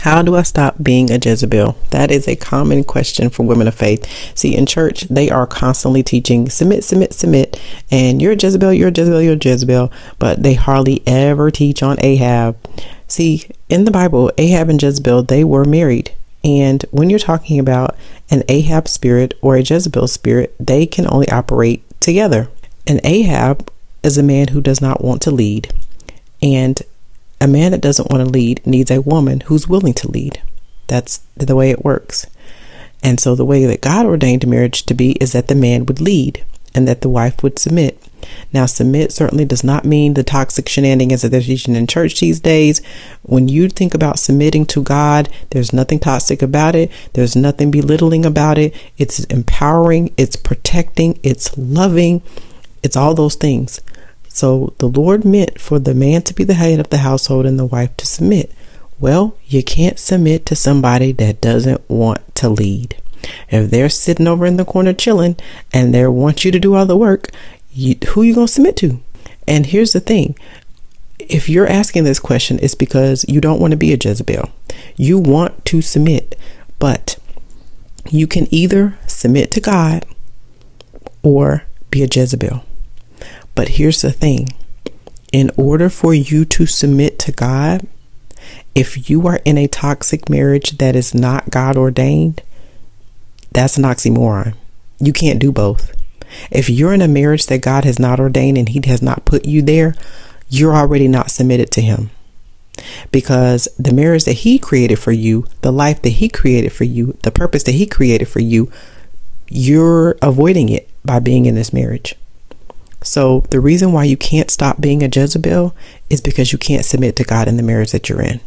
How do I stop being a Jezebel? That is a common question for women of faith. See, in church, they are constantly teaching submit, submit, submit, and you're a Jezebel, you're a Jezebel, you're a Jezebel, but they hardly ever teach on Ahab. See, in the Bible, Ahab and Jezebel, they were married. And when you're talking about an Ahab spirit or a Jezebel spirit, they can only operate together. And Ahab is a man who does not want to lead. And a man that doesn't want to lead needs a woman who's willing to lead. That's the way it works. And so the way that God ordained marriage to be is that the man would lead and that the wife would submit. Now, submit certainly does not mean the toxic shenanigans that they're teaching in church these days. When you think about submitting to God, there's nothing toxic about it. There's nothing belittling about it. It's empowering, it's protecting, it's loving, it's all those things. So the Lord meant for the man to be the head of the household and the wife to submit. Well, you can't submit to somebody that doesn't want to lead. If they're sitting over in the corner chilling and they want you to do all the work, who you going to submit to? And here's the thing. If you're asking this question, it's because you don't want to be a Jezebel. You want to submit, but you can either submit to God or be a Jezebel. But here's the thing. In order for you to submit to God, if you are in a toxic marriage that is not God ordained, that's an oxymoron. You can't do both. If you're in a marriage that God has not ordained and he has not put you there, you're already not submitted to him. Because the marriage that he created for you, the life that he created for you, the purpose that he created for you, you're avoiding it by being in this marriage. So the reason why you can't stop being a Jezebel is because you can't submit to God in the marriage that you're in.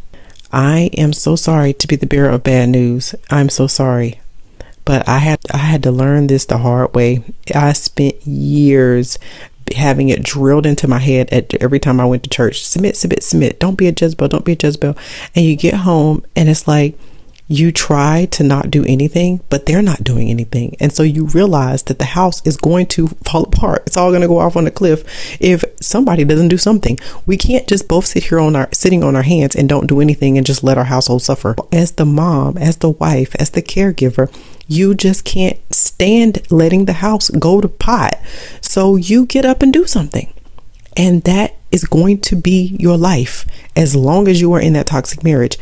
I am so sorry to be the bearer of bad news. I'm so sorry. But I had to learn this the hard way. I spent years having it drilled into my head every time I went to church. Submit, submit, submit. Don't be a Jezebel. Don't be a Jezebel. And you get home and it's like you try to not do anything, but they're not doing anything. And so you realize that the house is going to fall apart. It's all going to go off on a cliff if somebody doesn't do something. We can't just both sit here sitting on our hands and don't do anything and just let our household suffer. As the mom, as the wife, as the caregiver, you just can't stand letting the house go to pot. So you get up and do something. And that is going to be your life as long as you are in that toxic marriage.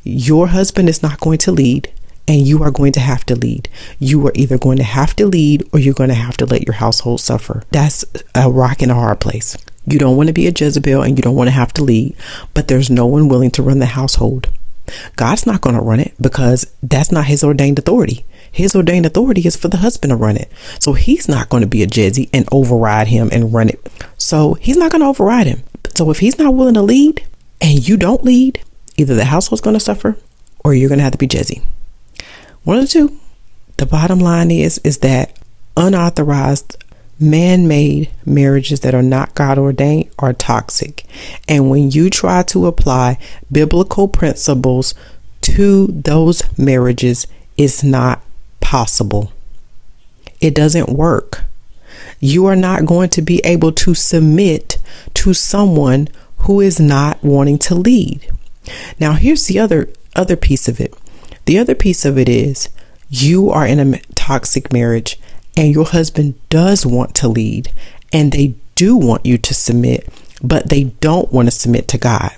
Your husband is not going to lead and you are going to have to lead. You are either going to have to lead or you're going to have to let your household suffer. That's a rock and a hard place. You don't want to be a Jezebel and you don't want to have to lead, but there's no one willing to run the household. God's not going to run it because that's not his ordained authority. His ordained authority is for the husband to run it. So he's not going to be a Jezzy and override him and run it. So he's not going to override him. So if he's not willing to lead and you don't lead, either the household's going to suffer or you're going to have to be Jezzy. One of the two. The bottom line is that unauthorized man-made marriages that are not God ordained are toxic. And when you try to apply biblical principles to those marriages, it's not possible. It doesn't work. You are not going to be able to submit to someone who is not wanting to lead. Now, here's the other piece of it. The other piece of it is you are in a toxic marriage and your husband does want to lead and they do want you to submit, but they don't want to submit to God.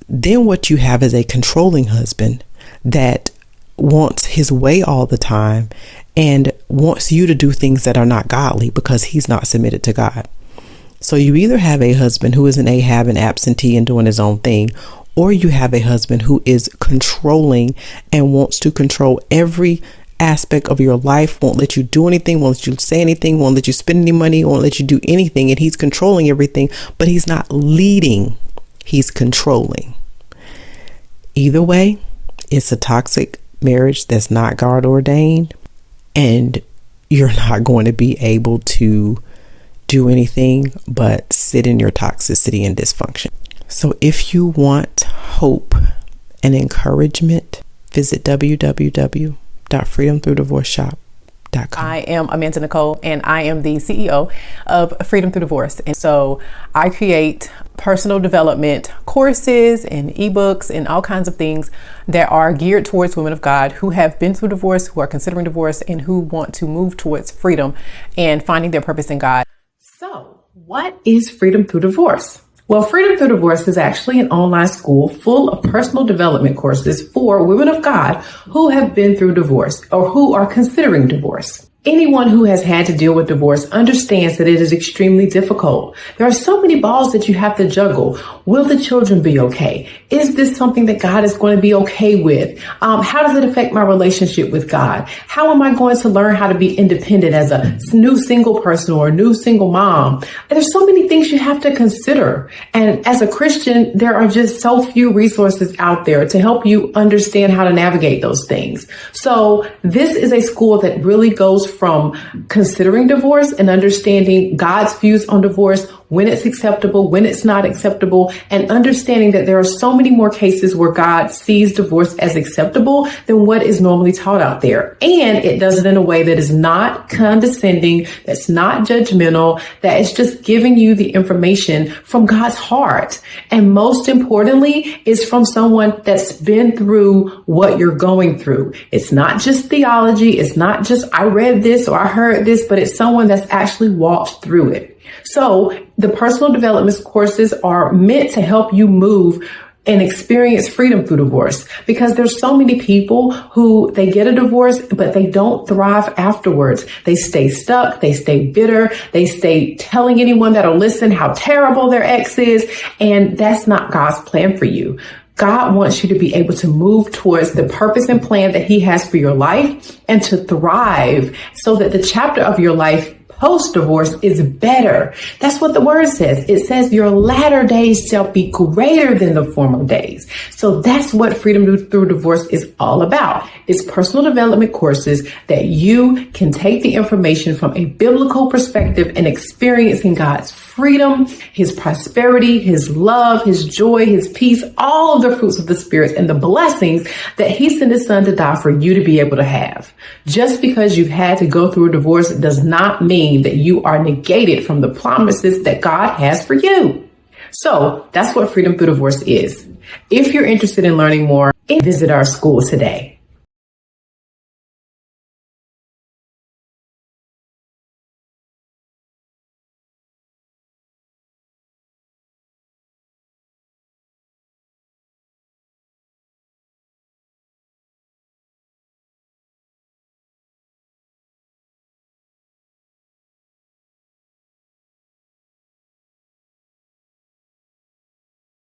Then what you have is a controlling husband that wants his way all the time and wants you to do things that are not godly because he's not submitted to God. So you either have a husband who is an Ahab and absentee and doing his own thing, or you have a husband who is controlling and wants to control every aspect of your life, won't let you do anything, won't let you say anything, won't let you spend any money, won't let you do anything. And he's controlling everything, but he's not leading. He's controlling. Either way, it's a toxic marriage that's not God ordained, and you're not going to be able to do anything but sit in your toxicity and dysfunction. So if you want hope and encouragement, visit www.freedomthroughdivorceshop.com. I am Amanda Nicole and I am the CEO of Freedom Through Divorce. And so I create personal development courses and ebooks and all kinds of things that are geared towards women of God who have been through divorce, who are considering divorce, and who want to move towards freedom and finding their purpose in God. So, what is Freedom Through Divorce? Well, Freedom Through Divorce is actually an online school full of personal development courses for women of God who have been through divorce or who are considering divorce. Anyone who has had to deal with divorce understands that it is extremely difficult. There are so many balls that you have to juggle. Will the children be okay? Is this something that God is going to be okay with? How does it affect my relationship with God? How am I going to learn how to be independent as a new single person or a new single mom? There's so many things you have to consider. And as a Christian, there are just so few resources out there to help you understand how to navigate those things. So this is a school that really goes from considering divorce and understanding God's views on divorce, when it's acceptable, when it's not acceptable, and understanding that there are so many more cases where God sees divorce as acceptable than what is normally taught out there. And it does it in a way that is not condescending, that's not judgmental, that is just giving you the information from God's heart. And most importantly, is from someone that's been through what you're going through. It's not just theology. It's not just, I read this or I heard this, but it's someone that's actually walked through it. So the personal development courses are meant to help you move and experience freedom through divorce, because there's so many people who they get a divorce, but they don't thrive afterwards. They stay stuck. They stay bitter. They stay telling anyone that'll listen how terrible their ex is. And that's not God's plan for you. God wants you to be able to move towards the purpose and plan that he has for your life and to thrive so that the chapter of your life post-divorce is better. That's what the word says. It says your latter days shall be greater than the former days. So that's what Freedom Through Divorce is all about. It's personal development courses that you can take the information from a biblical perspective and experiencing God's freedom, his prosperity, his love, his joy, his peace, all of the fruits of the Spirit and the blessings that he sent his son to die for you to be able to have. Just because you've had to go through a divorce does not mean that you are negated from the promises that God has for you. So that's what Freedom Through Divorce is. If you're interested in learning more, visit our school today.